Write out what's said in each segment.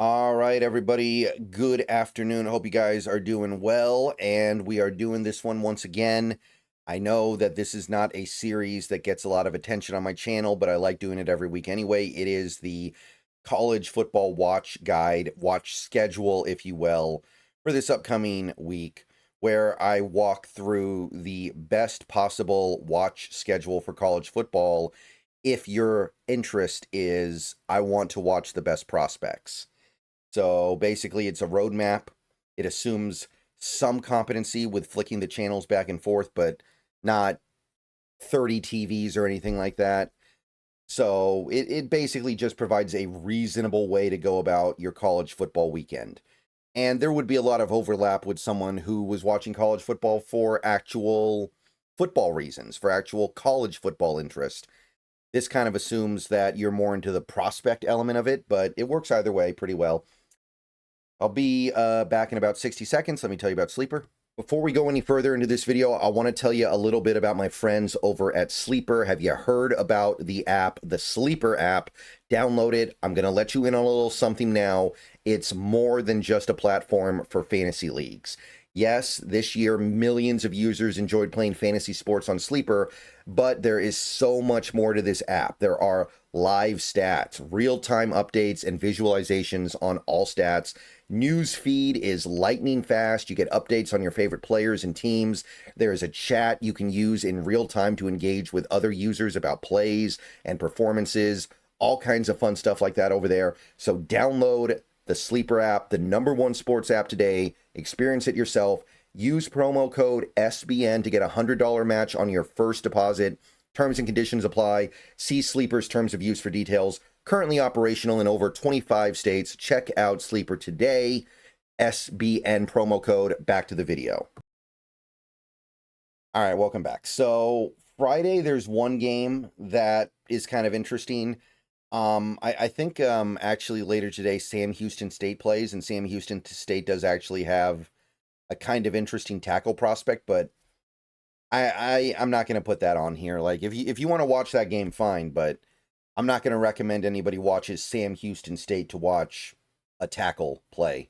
All right, everybody. Good afternoon. I hope you guys are doing well. And we are doing this one once again. I know that this is not a series that gets a lot of attention on my channel, but I like doing it every week anyway. It is the college football watch guide, watch schedule, if you will, for this upcoming week, where I walk through the best possible watch schedule for college football if your interest is, I want to watch the best prospects. So basically, it's a roadmap. It assumes some competency with flicking the channels back and forth, but not 30 TVs or anything like that. So it basically just provides a reasonable way to go about your college football weekend. And there would be a lot of overlap with someone who was watching college football for actual football reasons, for actual college football interest. This kind of assumes that you're more into the prospect element of it, but it works either way pretty well. I'll be back in about 60 seconds. Let me tell you about Sleeper. Before we go any further into this video, I want to tell you a little bit about my friends over at Sleeper. Have you heard about the app, the Sleeper app? Download it. I'm going to let you in on a little something now. It's more than just a platform for fantasy leagues. Yes, this year, millions of users enjoyed playing fantasy sports on Sleeper, but there is so much more to this app. There are live stats, real-time updates, and visualizations on all stats. News feed is lightning fast. You get updates on your favorite players and teams. There is a chat you can use in real time to engage with other users about plays and performances. All kinds of fun stuff like that over there. So download the Sleeper app, the #1 sports app today. Experience it yourself. Use promo code SBN to get a $100 match on your first deposit. Terms and conditions apply. See Sleeper's terms of use for details. Currently operational in over 25 states. Check out Sleeper today. SBN promo code. Back to the video. All right, welcome back. So Friday, there's one game that is kind of interesting. I think actually later today, Sam Houston State plays, and Sam Houston State does actually have a kind of interesting tackle prospect, but I'm not going to put that on here. Like if you want to watch that game, fine, but I'm not going to recommend anybody watches Sam Houston State to watch a tackle play.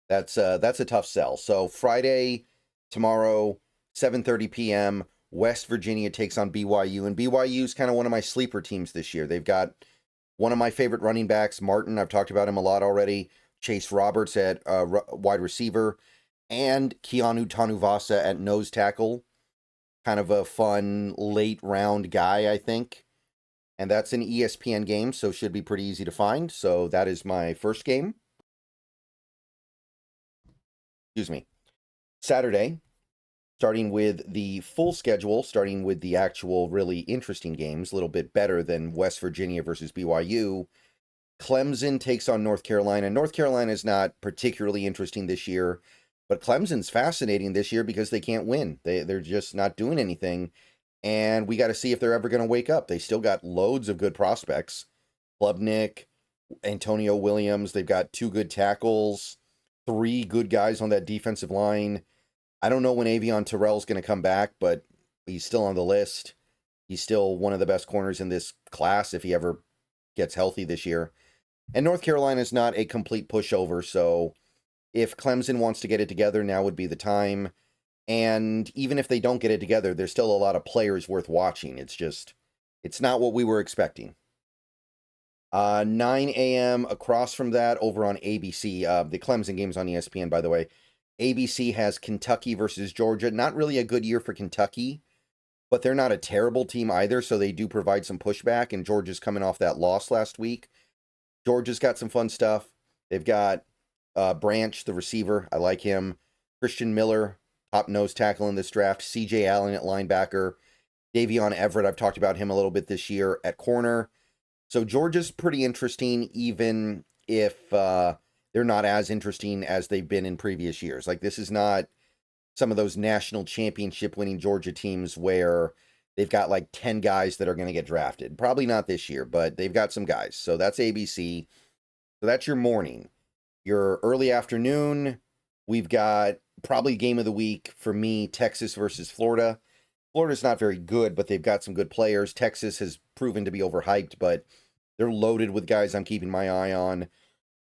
That's a tough sell. So Friday, tomorrow, 7:30 p.m., West Virginia takes on BYU, and BYU is kind of one of my sleeper teams this year. They've got one of my favorite running backs, Martin. I've talked about him a lot already. Chase Roberts at wide receiver, and Keanu Tanuvasa at nose tackle. Kind of a fun late round guy, I think. And that's an ESPN game, so should be pretty easy to find. So that is my first game. Excuse me. Saturday, starting with the full schedule, starting with the actual really interesting games, a little bit better than West Virginia versus BYU. Clemson takes on North Carolina. North Carolina is not particularly interesting this year, but Clemson's fascinating this year because they can't win. They're just not doing anything. And we got to see if they're ever going to wake up. They still got loads of good prospects. Klubnik, Antonio Williams. They've got 2 good tackles, 3 good guys on that defensive line. I don't know when Avion Terrell's going to come back, but he's still on the list. He's still one of the best corners in this class if he ever gets healthy this year. And North Carolina is not a complete pushover, so if Clemson wants to get it together, now would be the time. And even if they don't get it together, there's still a lot of players worth watching. It's not what we were expecting. 9 a.m. across from that over on ABC. The Clemson game's on ESPN, by the way. ABC has Kentucky versus Georgia. Not really a good year for Kentucky, but they're not a terrible team either, so they do provide some pushback, and Georgia's coming off that loss last week. Georgia's got some fun stuff. They've got Branch, the receiver. I like him. Christian Miller, top nose tackle in this draft. CJ Allen at linebacker. Davion Everett, I've talked about him a little bit this year at corner. So Georgia's pretty interesting, even if they're not as interesting as they've been in previous years. Like, this is not some of those national championship winning Georgia teams where they've got like 10 guys that are going to get drafted. Probably not this year, but they've got some guys. So that's ABC. So that's your morning. Your early afternoon, we've got probably game of the week for me, Texas versus Florida. Florida's not very good, but they've got some good players. Texas has proven to be overhyped, but they're loaded with guys I'm keeping my eye on.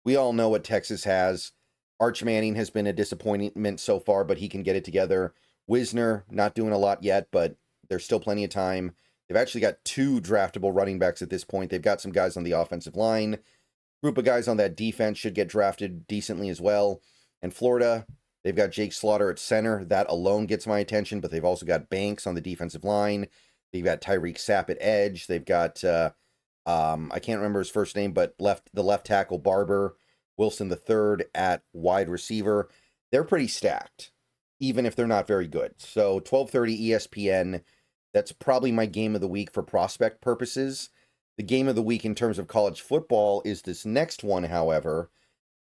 We all know what Texas has. Arch Manning has been a disappointment so far, but he can get it together. Wisner, not doing a lot yet, but there's still plenty of time. They've actually got 2 draftable running backs at this point. They've got some guys on the offensive line. Group of guys on that defense should get drafted decently as well. And Florida, they've got Jake Slaughter at center. That alone gets my attention, but they've also got Banks on the defensive line. They've got Tyreek Sapp at edge. They've got, I can't remember his first name, but the left tackle, Barber, Wilson III at wide receiver. They're pretty stacked, even if they're not very good. So 12:30 ESPN, that's probably my game of the week for prospect purposes. The game of the week in terms of college football is this next one, however.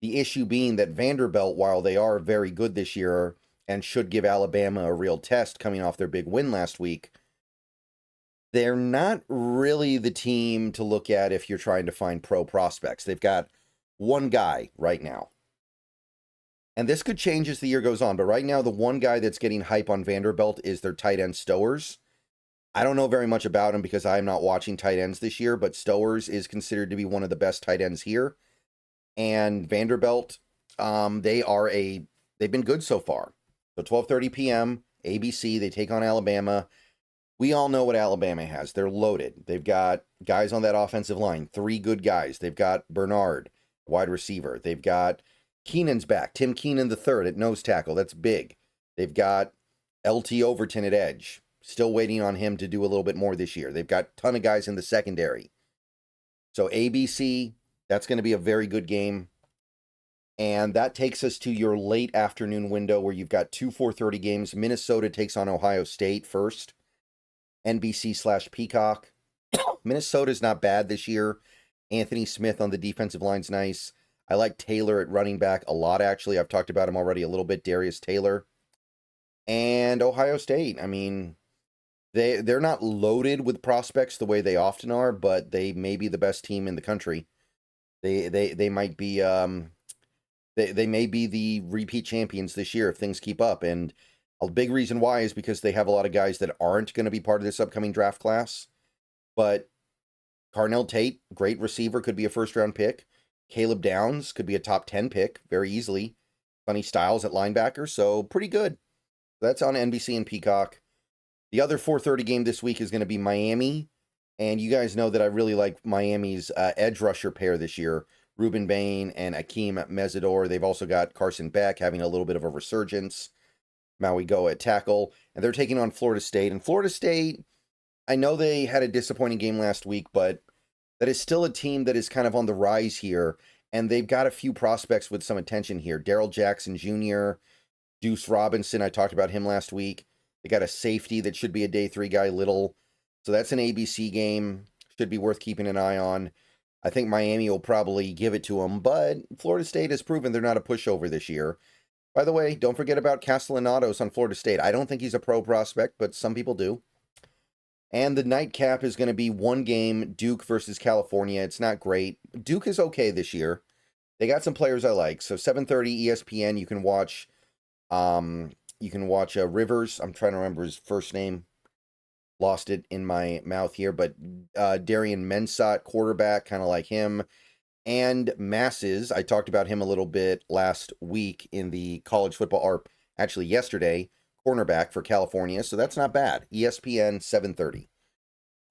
The issue being that Vanderbilt, while they are very good this year and should give Alabama a real test coming off their big win last week, they're not really the team to look at if you're trying to find pro prospects. They've got one guy right now. And this could change as the year goes on, but right now the one guy that's getting hype on Vanderbilt is their tight end Stowers. I don't know very much about him because I'm not watching tight ends this year, but Stowers is considered to be one of the best tight ends here. And Vanderbilt, they've been good so far. So 12:30 p.m., ABC, they take on Alabama. We all know what Alabama has. They're loaded. They've got guys on that offensive line, 3 good guys. They've got Bernard, wide receiver. They've got Keenan's back, Tim Keenan III at nose tackle. That's big. They've got LT Overton at edge. Still waiting on him to do a little bit more this year. They've got a ton of guys in the secondary. So ABC, that's going to be a very good game. And that takes us to your late afternoon window where you've got 2 4:30 games. Minnesota takes on Ohio State first. NBC/Peacock. Minnesota's not bad this year. Anthony Smith on the defensive line's nice. I like Taylor at running back a lot, actually. I've talked about him already a little bit, Darius Taylor. And Ohio State, I mean, they're not loaded with prospects the way they often are, but they may be the best team in the country. They might be they may be the repeat champions this year if things keep up. And a big reason why is because they have a lot of guys that aren't going to be part of this upcoming draft class. But Carnell Tate, great receiver, could be a first-round pick. Caleb Downs could be a top 10 pick very easily. Sonny Styles at linebacker, so pretty good. That's on NBC and Peacock. The other 4:30 game this week is going to be Miami. And you guys know that I really like Miami's edge rusher pair this year. Ruben Bain and Akeem Mesidor. They've also got Carson Beck having a little bit of a resurgence. Maui Go at tackle. And they're taking on Florida State. And Florida State, I know they had a disappointing game last week, but that is still a team that is kind of on the rise here. And they've got a few prospects with some attention here. Darrell Jackson Jr., Deuce Robinson, I talked about him last week. They got a safety that should be a day 3 guy, Little. So that's an ABC game. Should be worth keeping an eye on. I think Miami will probably give it to them, but Florida State has proven they're not a pushover this year. By the way, don't forget about Castellanos on Florida State. I don't think he's a pro prospect, but some people do. And the nightcap is going to be one game, Duke versus California. It's not great. Duke is okay this year. They got some players I like. So 7:30 ESPN, you can watch Rivers. I'm trying to remember his first name. Lost it in my mouth here, but Darian Mensah, quarterback, kind of like him. And Masses, I talked about him a little bit last week in the college football, or actually yesterday, cornerback for California. So that's not bad. ESPN 7:30.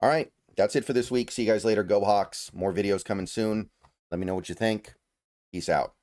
All right, that's it for this week. See you guys later. Go Hawks. More videos coming soon. Let me know what you think. Peace out.